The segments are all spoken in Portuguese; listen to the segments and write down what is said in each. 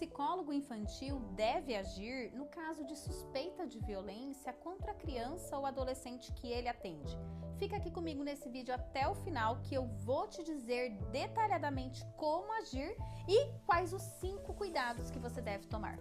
psicólogo infantil deve agir no caso de suspeita de violência contra a criança ou adolescente que ele atende? Fica aqui comigo nesse vídeo até o final que eu vou te dizer detalhadamente como agir e quais os 5 cuidados que você deve tomar.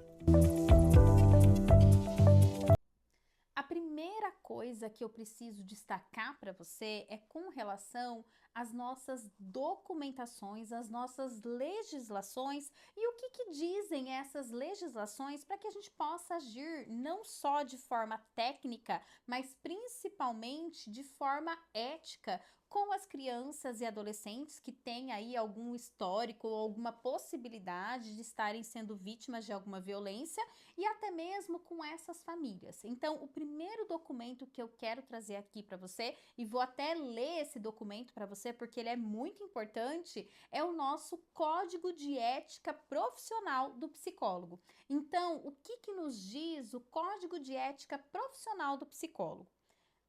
A primeira coisa que eu preciso destacar para você é com relação às nossas documentações, às nossas legislações e o que dizem essas legislações para que a gente possa agir não só de forma técnica, mas principalmente de forma ética com as crianças e adolescentes que têm aí algum histórico ou alguma possibilidade de estarem sendo vítimas de alguma violência e até mesmo com essas famílias. Então, o primeiro documento que eu quero trazer aqui para você, e vou até ler esse documento para você porque ele é muito importante, é o nosso Código de Ética Profissional do Psicólogo. Então, o que nos diz o Código de Ética Profissional do Psicólogo?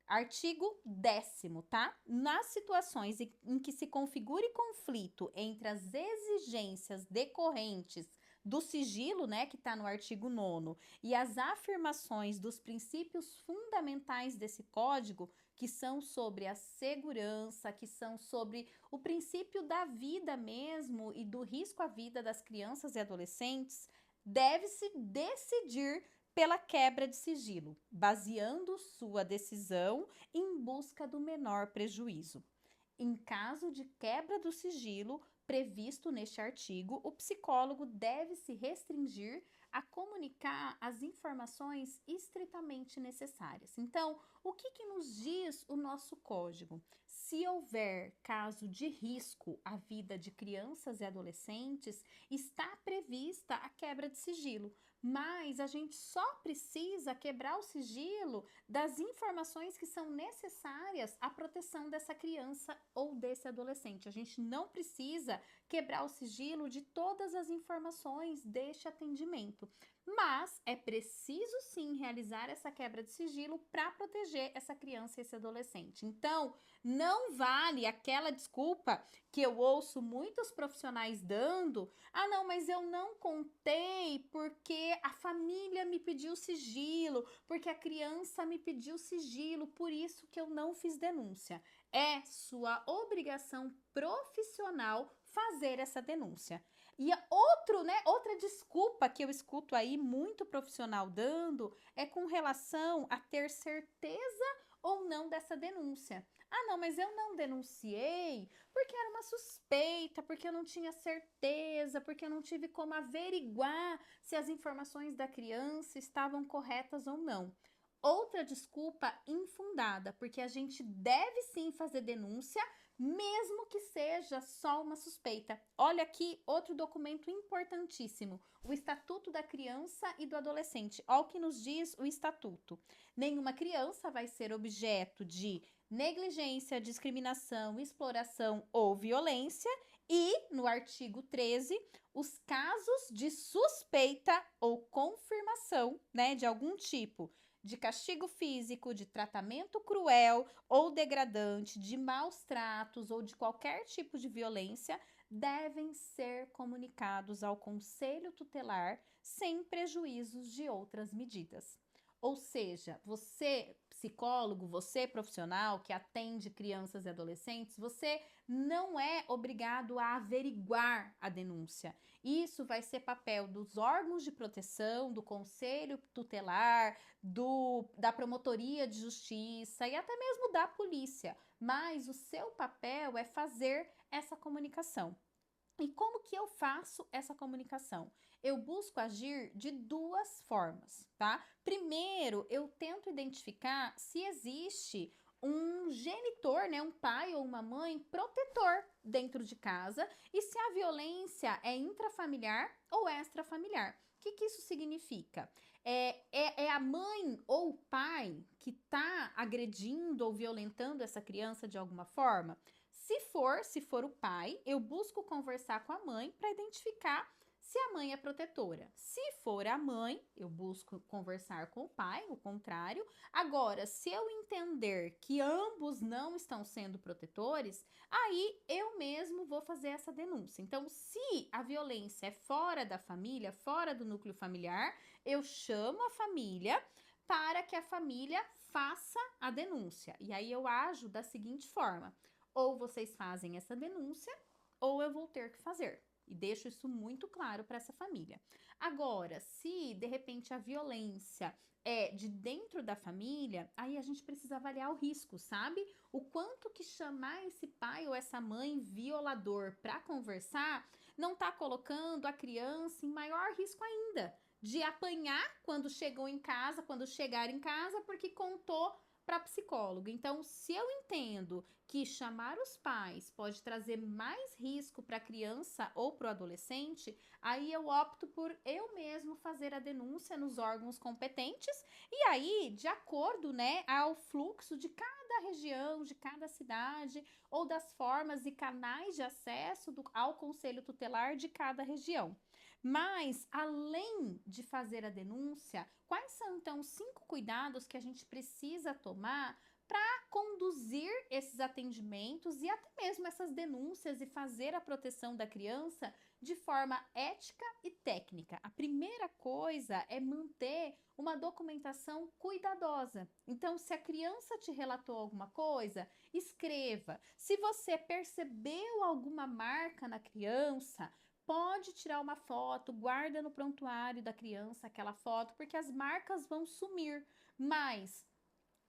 Artigo 10º, tá? Nas situações em que se configure conflito entre as exigências decorrentes do sigilo, né, que está no artigo 9º, e as afirmações dos princípios fundamentais desse código, que são sobre a segurança, que são sobre o princípio da vida mesmo e do risco à vida das crianças e adolescentes, deve-se decidir pela quebra de sigilo, baseando sua decisão em busca do menor prejuízo. Em caso de quebra do sigilo previsto neste artigo, o psicólogo deve se restringir a comunicar as informações estritamente necessárias. Então, o que nos diz o nosso código? Se houver caso de risco à vida de crianças e adolescentes, está prevista a quebra de sigilo, mas a gente só precisa quebrar o sigilo das informações que são necessárias à proteção dessa criança ou desse adolescente. A gente não precisa quebrar o sigilo de todas as informações deste atendimento, mas é preciso sim realizar essa quebra de sigilo para proteger essa criança e esse adolescente. Então, não vale aquela desculpa que eu ouço muitos profissionais dando: ah, não, mas eu não contei porque a família me pediu sigilo, porque a criança me pediu sigilo, por isso que eu não fiz denúncia. É sua obrigação profissional fazer essa denúncia. E outra desculpa que eu escuto aí muito profissional dando é com relação a ter certeza ou não dessa denúncia. Ah, não, mas eu não denunciei porque era uma suspeita, porque eu não tinha certeza, porque eu não tive como averiguar se as informações da criança estavam corretas ou não. Outra desculpa infundada, porque a gente deve sim fazer denúncia, mesmo que seja só uma suspeita. Olha aqui outro documento importantíssimo, o Estatuto da Criança e do Adolescente. Olha o que nos diz o Estatuto. Nenhuma criança vai ser objeto de negligência, discriminação, exploração ou violência. E, no artigo 13, os casos de suspeita ou confirmação, né, de algum tipo de castigo físico, de tratamento cruel ou degradante, de maus tratos ou de qualquer tipo de violência, devem ser comunicados ao Conselho Tutelar sem prejuízos de outras medidas. Ou seja, você, psicólogo, você profissional que atende crianças e adolescentes, você não é obrigado a averiguar a denúncia. Isso vai ser papel dos órgãos de proteção, do Conselho Tutelar, da Promotoria de Justiça e até mesmo da polícia. Mas o seu papel é fazer essa comunicação. E como que eu faço essa comunicação? Eu busco agir de 2 formas, tá? Primeiro, eu tento identificar se existe um genitor, né, um pai ou uma mãe protetor dentro de casa e se a violência é intrafamiliar ou extrafamiliar. O que isso significa? É a mãe ou o pai que está agredindo ou violentando essa criança de alguma forma? Se for o pai, eu busco conversar com a mãe para identificar se a mãe é protetora. Se for a mãe, eu busco conversar com o pai, o contrário. Agora, se eu entender que ambos não estão sendo protetores, aí eu mesmo vou fazer essa denúncia. Então, se a violência é fora da família, fora do núcleo familiar, eu chamo a família para que a família faça a denúncia. E aí eu ajo da seguinte forma: ou vocês fazem essa denúncia, ou eu vou ter que fazer. E deixo isso muito claro para essa família. Agora, se de repente a violência é de dentro da família, aí a gente precisa avaliar o risco, sabe? O quanto que chamar esse pai ou essa mãe violador para conversar não tá colocando a criança em maior risco ainda de apanhar quando chegou em casa, quando chegar em casa, porque contou para psicólogo. Então, se eu entendo que chamar os pais pode trazer mais risco para a criança ou para o adolescente, aí eu opto por eu mesmo fazer a denúncia nos órgãos competentes e aí, de acordo, né, ao fluxo de cada região, de cada cidade ou das formas e canais de acesso ao conselho tutelar de cada região. Mas, além de fazer a denúncia, quais são então os 5 cuidados que a gente precisa tomar para conduzir esses atendimentos e até mesmo essas denúncias e fazer a proteção da criança de forma ética e técnica? A primeira coisa é manter uma documentação cuidadosa. Então, se a criança te relatou alguma coisa, escreva. Se você percebeu alguma marca na criança, pode tirar uma foto, guarda no prontuário da criança aquela foto, porque as marcas vão sumir. Mas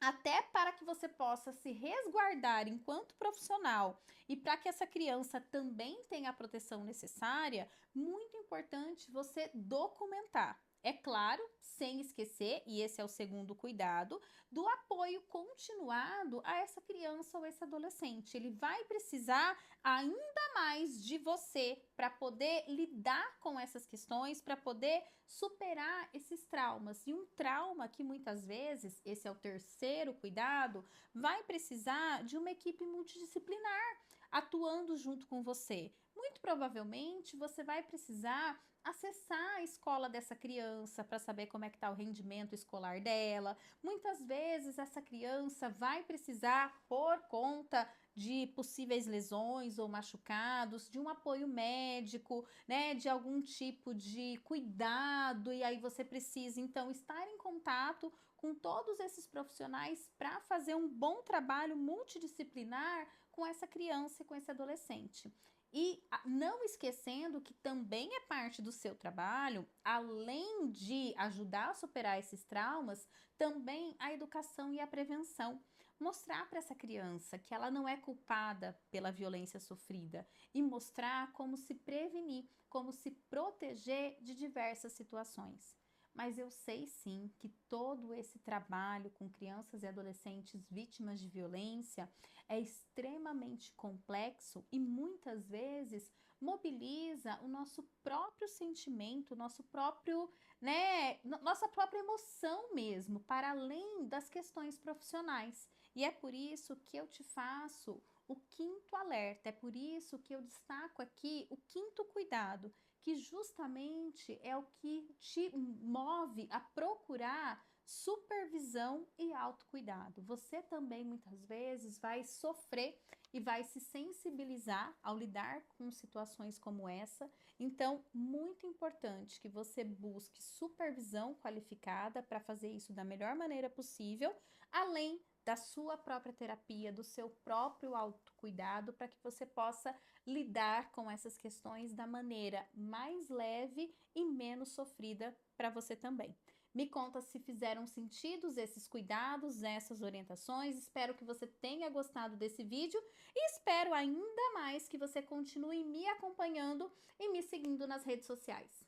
até para que você possa se resguardar enquanto profissional e para que essa criança também tenha a proteção necessária, muito importante você documentar. É claro, sem esquecer, e esse é o segundo cuidado, do apoio continuado a essa criança ou esse adolescente. Ele vai precisar ainda mais de você para poder lidar com essas questões, para poder superar esses traumas. E um trauma que muitas vezes, esse é o terceiro cuidado, vai precisar de uma equipe multidisciplinar atuando junto com você. Muito provavelmente você vai precisar acessar a escola dessa criança para saber como é que está o rendimento escolar dela. Muitas vezes essa criança vai precisar, por conta de possíveis lesões ou machucados, de um apoio médico, né, de algum tipo de cuidado, e aí você precisa então estar em contato com todos esses profissionais para fazer um bom trabalho multidisciplinar com essa criança e com esse adolescente. E não esquecendo que também é parte do seu trabalho, além de ajudar a superar esses traumas, também a educação e a prevenção. Mostrar para essa criança que ela não é culpada pela violência sofrida e mostrar como se prevenir, como se proteger de diversas situações. Mas eu sei sim que todo esse trabalho com crianças e adolescentes vítimas de violência é extremamente complexo e muitas vezes mobiliza o nosso próprio sentimento, nosso próprio, né, nossa própria emoção mesmo, para além das questões profissionais. E é por isso que eu te faço o quinto alerta, é por isso que eu destaco aqui o quinto cuidado, que justamente é o que te move a procurar supervisão e autocuidado. Você também muitas vezes vai sofrer e vai se sensibilizar ao lidar com situações como essa. Então, muito importante que você busque supervisão qualificada para fazer isso da melhor maneira possível, além da sua própria terapia, do seu próprio autocuidado, para que você possa lidar com essas questões da maneira mais leve e menos sofrida para você também. Me conta se fizeram sentido esses cuidados, essas orientações. Espero que você tenha gostado desse vídeo e espero ainda mais que você continue me acompanhando e me seguindo nas redes sociais.